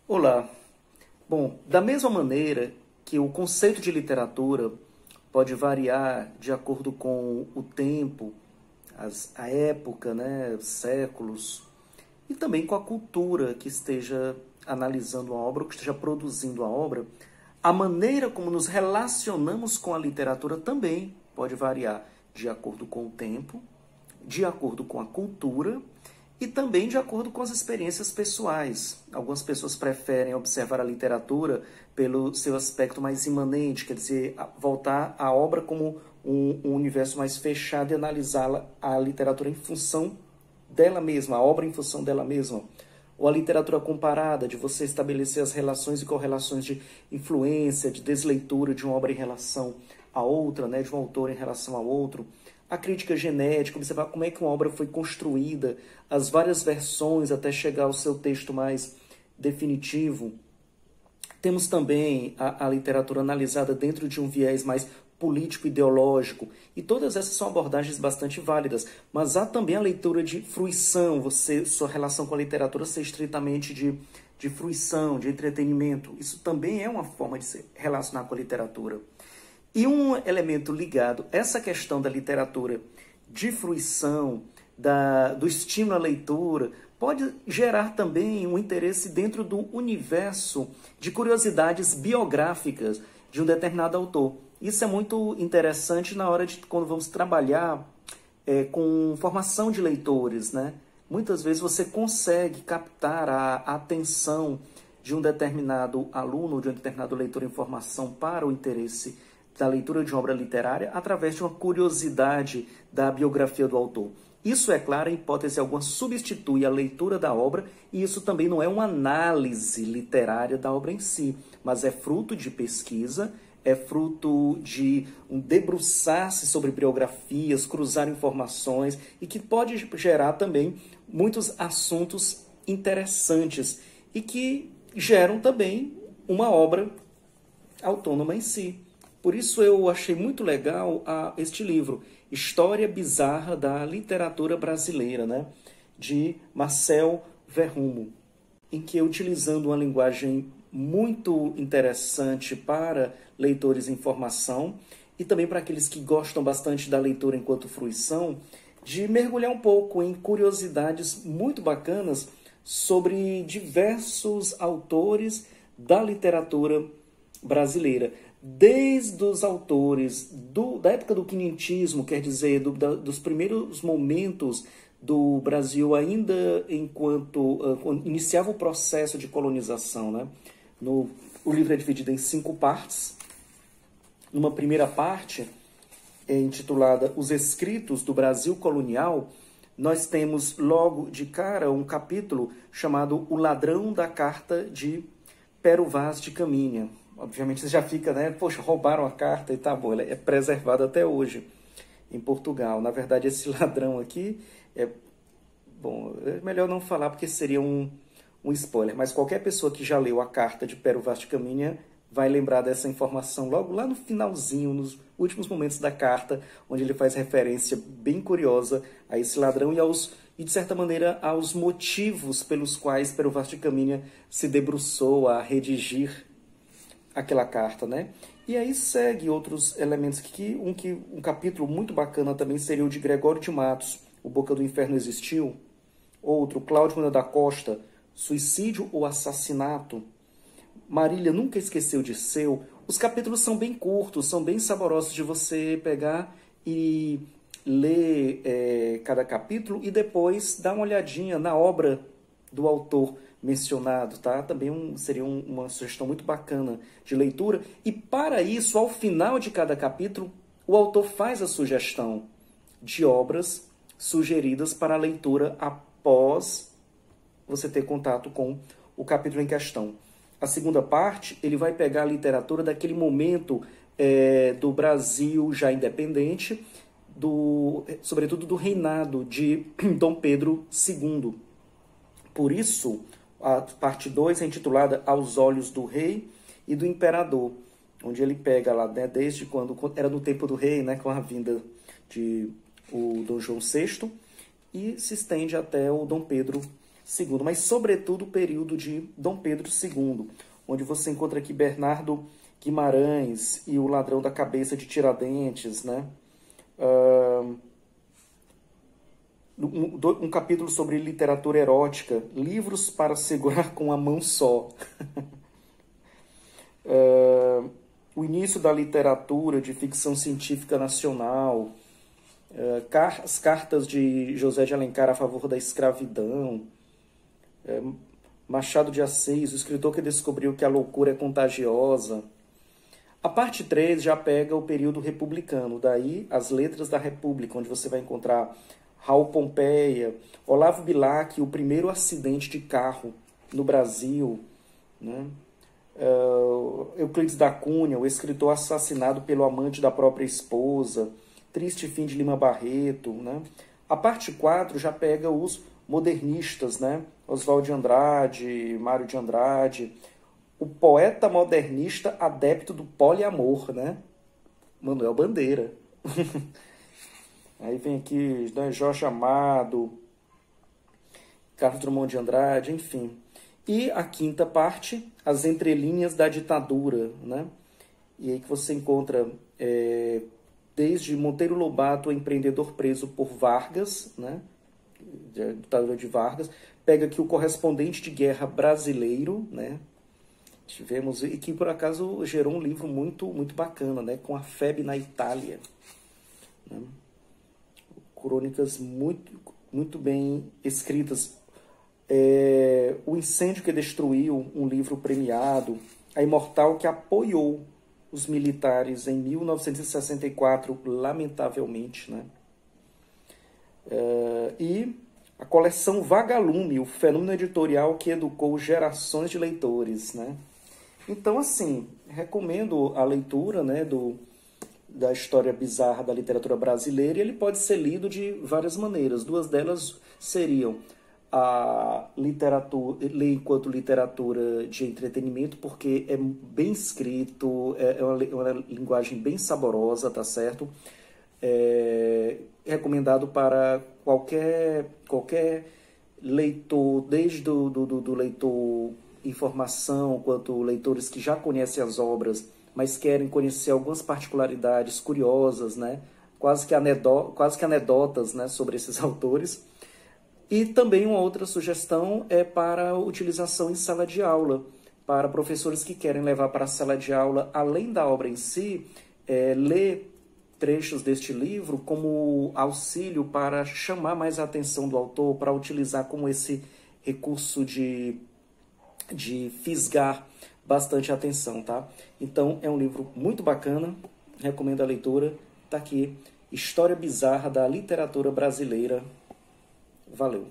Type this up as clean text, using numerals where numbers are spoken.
Olá. Bom, da mesma maneira que o conceito de literatura pode variar de acordo com o tempo, a época, né, os séculos, e também com a cultura que esteja analisando a obra, ou que esteja produzindo a obra, a maneira como nos relacionamos com a literatura também pode variar de acordo com o tempo, de acordo com a cultura e também de acordo com as experiências pessoais. Algumas pessoas preferem observar a literatura pelo seu aspecto mais imanente, quer dizer, voltar à obra como um universo mais fechado e analisá-la, a literatura em função dela mesma, a obra em função dela mesma. Ou a literatura comparada, de você estabelecer as relações e correlações de influência, de desleitura de uma obra em relação a outra, né, de um autor em relação ao outro. A crítica genética, observar como é que uma obra foi construída, as várias versões até chegar ao seu texto mais definitivo. Temos também a literatura analisada dentro de um viés mais político-ideológico, e todas essas são abordagens bastante válidas, mas há também a leitura de fruição, sua relação com a literatura ser estritamente de fruição, de entretenimento. Isso também é uma forma de se relacionar com a literatura. E um elemento ligado a essa questão da literatura de fruição, do estímulo à leitura, pode gerar também um interesse dentro do universo de curiosidades biográficas de um determinado autor. Isso é muito interessante na hora de quando vamos trabalhar com formação de leitores, né? Muitas vezes você consegue captar a atenção de um determinado aluno, de um determinado leitor em formação para o interesse da leitura de uma obra literária através de uma curiosidade da biografia do autor. Isso, é claro, em hipótese alguma, substitui a leitura da obra, e isso também não é uma análise literária da obra em si, mas é fruto de pesquisa, é fruto de um debruçar-se sobre biografias, cruzar informações, e que pode gerar também muitos assuntos interessantes e que geram também uma obra autônoma em si. Por isso eu achei muito legal este livro, História Bizarra da Literatura Brasileira, né, de Marcel Verrumo, em que, utilizando uma linguagem muito interessante para leitores em formação e também para aqueles que gostam bastante da leitura enquanto fruição, de mergulhar um pouco em curiosidades muito bacanas sobre diversos autores da literatura brasileira. Desde os autores da época do quinhentismo, quer dizer, dos primeiros momentos do Brasil, ainda enquanto iniciava o processo de colonização, né? O livro é dividido em 5 partes. Numa primeira parte, intitulada Os Escritos do Brasil Colonial, nós temos logo de cara um capítulo chamado O Ladrão da Carta de Pero Vaz de Caminha. Obviamente você já fica, né? Poxa, roubaram a carta e tá bom, ela é preservada até hoje em Portugal. Na verdade, esse ladrão aqui bom, é melhor não falar porque seria um spoiler, mas qualquer pessoa que já leu a carta de Pero Vaz de Caminha vai lembrar dessa informação logo lá no finalzinho, nos últimos momentos da carta, onde ele faz referência bem curiosa a esse ladrão e de certa maneira, aos motivos pelos quais Pero Vaz de Caminha se debruçou a redigir aquela carta, né? E aí segue outros elementos aqui, um capítulo muito bacana também seria o de Gregório de Matos, O Boca do Inferno Existiu. Outro, Cláudio Cunha da Costa, Suicídio ou Assassinato. Marília Nunca Esqueceu de Seu. Os capítulos são bem curtos, são bem saborosos de você pegar e ler cada capítulo e depois dar uma olhadinha na obra do autor mencionado, tá? Também seria uma sugestão muito bacana de leitura. E para isso, ao final de cada capítulo, o autor faz a sugestão de obras sugeridas para a leitura após você ter contato com o capítulo em questão. A segunda parte, ele vai pegar a literatura daquele momento do Brasil já independente, sobretudo do reinado de Dom Pedro II. Por isso, a parte 2 é intitulada Aos Olhos do Rei e do Imperador, onde ele pega lá, né, desde quando era no tempo do rei, né, com a vinda de o Dom João VI, e se estende até o Dom Pedro II, mas sobretudo o período de Dom Pedro II, onde você encontra aqui Bernardo Guimarães e o Ladrão da Cabeça de Tiradentes, né? Um capítulo sobre literatura erótica, livros para segurar com a mão só. O início da literatura de ficção científica nacional, as cartas de José de Alencar a favor da escravidão, Machado de Assis, o escritor que descobriu que a loucura é contagiosa. A parte 3 já pega o período republicano, daí as letras da República, onde você vai encontrar Raul Pompeia, Olavo Bilac, o primeiro acidente de carro no Brasil, né? Euclides da Cunha, o escritor assassinado pelo amante da própria esposa, Triste Fim de Lima Barreto, né? A parte 4 já pega os modernistas, né? Oswald de Andrade, Mário de Andrade, o poeta modernista adepto do poliamor, né? Manuel Bandeira. Aí vem aqui, né, Jorge Amado, Carlos Drummond de Andrade, enfim. E a quinta parte, as entrelinhas da ditadura, né? E aí que você encontra desde Monteiro Lobato, empreendedor preso por Vargas, né? Ditadura de Vargas. Pega aqui o correspondente de guerra brasileiro, né? Tivemos, e que por acaso gerou um livro muito, muito bacana, né? Com a FEB na Itália, né? Crônicas muito, muito bem escritas. O Incêndio que Destruiu, um livro premiado. A Imortal que apoiou os militares em 1964, lamentavelmente, né? E a coleção Vagalume, o fenômeno editorial que educou gerações de leitores, né? Então, assim, recomendo a leitura, né, da história bizarra da literatura brasileira, e ele pode ser lido de várias maneiras. Duas delas seriam a literatura, ler enquanto literatura de entretenimento, porque é bem escrito, é uma linguagem bem saborosa, tá certo? É recomendado para qualquer leitor, desde do leitor informação, quanto leitores que já conhecem as obras, mas querem conhecer algumas particularidades curiosas, né? quase que anedotas, né, sobre esses autores. E também uma outra sugestão é para utilização em sala de aula, para professores que querem levar para a sala de aula, além da obra em si, ler trechos deste livro como auxílio para chamar mais a atenção do autor, para utilizar como esse recurso de fisgar bastante atenção, tá? Então, é um livro muito bacana, recomendo a leitura. Tá aqui, História Bizarra da Literatura Brasileira. Valeu!